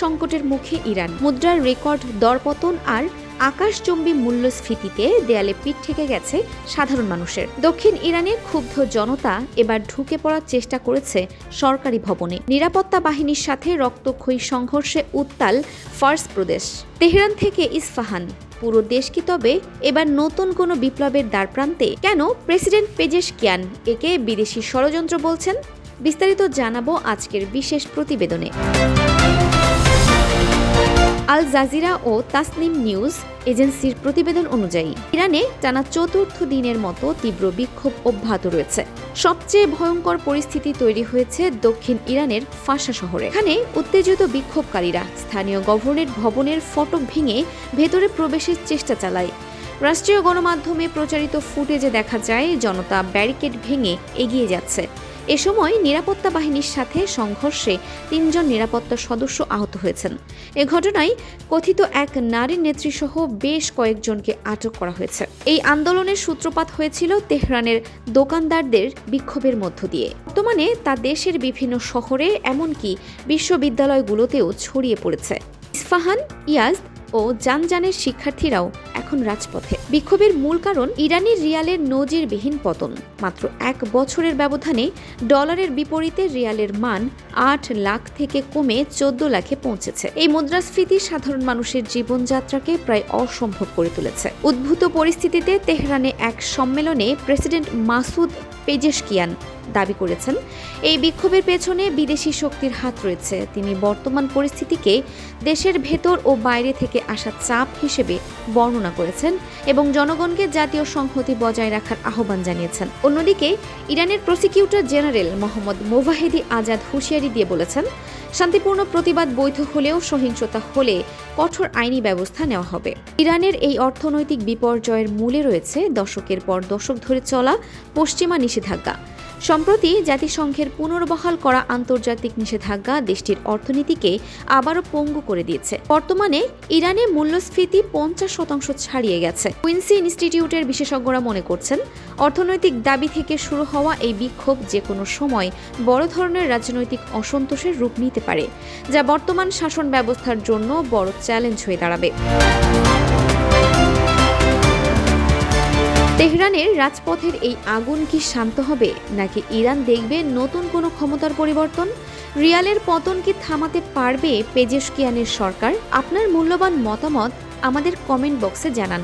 সংকটের মুখে ইরান, মুদ্রার রেকর্ড দরপতন আর আকাশচুম্বী মূল্যস্ফীতিতে দেয়ালে পিঠ ঠেকে গেছে সাধারণ মানুষের। দক্ষিণ ইরানে ক্ষুব্ধ জনতা এবার ঢুকে পড়ার চেষ্টা করেছে সরকারি ভবনে। নিরাপত্তা বাহিনীর সাথে রক্তক্ষয়ী সংঘর্ষে উত্তাল ফার্স প্রদেশ। তেহরান থেকে ইস্পাহান, পুরো দেশ কি তবে এবার নতুন কোনো বিপ্লবের দ্বারপ্রান্তে? কেন প্রেসিডেন্ট পেজেশকিয়ান একে বিদেশি ষড়যন্ত্র বলছেন? বিস্তারিত জানাবো আজকের বিশেষ প্রতিবেদনে। আল জাজিরা ও তাসনিম নিউজ এজেন্সির প্রতিবেদন অনুযায়ী ইরানে টানা চতুর্থ দিনের মতো তীব্র বিক্ষোভ অব্যাহত রয়েছে। সবচেয়ে ভয়ঙ্কর পরিস্থিতি তৈরি হয়েছে দক্ষিণ ইরানের ফাশা শহরে। এখানে উত্তেজিত বিক্ষোভকারীরা স্থানীয় গভর্নরেট ভবনের ফটক ভেঙে ভেতরে প্রবেশের চেষ্টা চালায়। রাষ্ট্রীয় গণমাধ্যমে প্রচারিত ফুটেজে দেখা যায় জনতা ব্যারিকেড ভেঙে এগিয়ে যাচ্ছে। এ সময় নিরাপত্তা বাহিনীর সাথে সংঘর্ষে ৩ জন নিরাপত্তা সদস্য আহত হয়েছেন। এ ঘটনায় কথিত এক নারী নেত্রীসহ বেশ কয়েকজনকে আটক করা হয়েছে। এই আন্দোলনের সূত্রপাত হয়েছিল তেহরানের দোকানদারদের বিক্ষোভের মধ্য দিয়ে। বর্তমানে তা দেশের বিভিন্ন শহরে এমনকি বিশ্ববিদ্যালয়গুলোতেও ছড়িয়ে পড়েছে। ইস্পাহান, ইয়াজদ ও জানজানের শিক্ষার্থীরাও এখন রাজপথে। বিক্ষোভের মূল কারণ ইরানি রিয়ালের নজিরবিহীন পতন। মাত্র 1 বছরের ব্যবধানে ডলারের বিপরীতে রিয়ালের মান 8 লাখ থেকে কমে 14 লাখে পৌঁছেছে। এই মুদ্রাস্ফীতি সাধারণ মানুষের জীবনযাত্রাকে প্রায় অসম্ভব করে তুলেছে। উদ্ভূত পরিস্থিতিতে তেহরানে এক সম্মেলনে প্রেসিডেন্ট মাসুদ পেজেশকিয়ান দাবি করেছেন, এই বিক্ষোভের পেছনে বিদেশি শক্তির হাত রয়েছে। তিনি বর্তমান পরিস্থিতিকে দেশের ভেতর ও বাইরে থেকে আসা চাপ হিসেবে বর্ণনা করেছেন এবং জনগণকে জাতীয় সংহতি বজায় রাখার আহ্বান জানিয়েছেন। অন্যদিকে ইরানের প্রসিকিউটর জেনারেল মোহাম্মদ মোভাহেদি আজাদ হুঁশিয়ারি দিয়ে বলেছেন, শান্তিপূর্ণ প্রতিবাদ বৈধ হলেও সহিংসতা হলে কঠোর আইনি ব্যবস্থা নেওয়া হবে। ইরানের এই অর্থনৈতিক বিপর্যয়ের মূলে রয়েছে দশকের পর দশক ধরে চলা পশ্চিমা নিষেধাজ্ঞা। সম্প্রতি জাতিসংঘের পুনর্বহাল করা আন্তর্জাতিক নিষেধাজ্ঞা দেশটির অর্থনীতিকে আবারও পঙ্গু করে দিয়েছে। বর্তমানে ইরানে মূল্যস্ফীতি 50% ছাড়িয়ে গেছে। কুইন্সি ইনস্টিটিউটের বিশেষজ্ঞরা মনে করছেন, অর্থনৈতিক দাবি থেকে শুরু হওয়া এই বিক্ষোভ যে কোনো সময় বড় ধরনের রাজনৈতিক অসন্তোষের রূপ নিতে পারে, যা বর্তমান শাসন ব্যবস্থার জন্য বড় চ্যালেঞ্জ হয়ে দাঁড়াবে। তেহরানের রাজপথের এই আগুন কি শান্ত হবে, নাকি ইরান দেখবে নতুন কোনো ক্ষমতার পরিবর্তন? রিয়ালের পতন কি থামাতে পারবে পেজেশকিয়ানের সরকার? আপনার মূল্যবান মতামত আমাদের কমেন্ট বক্সে জানান।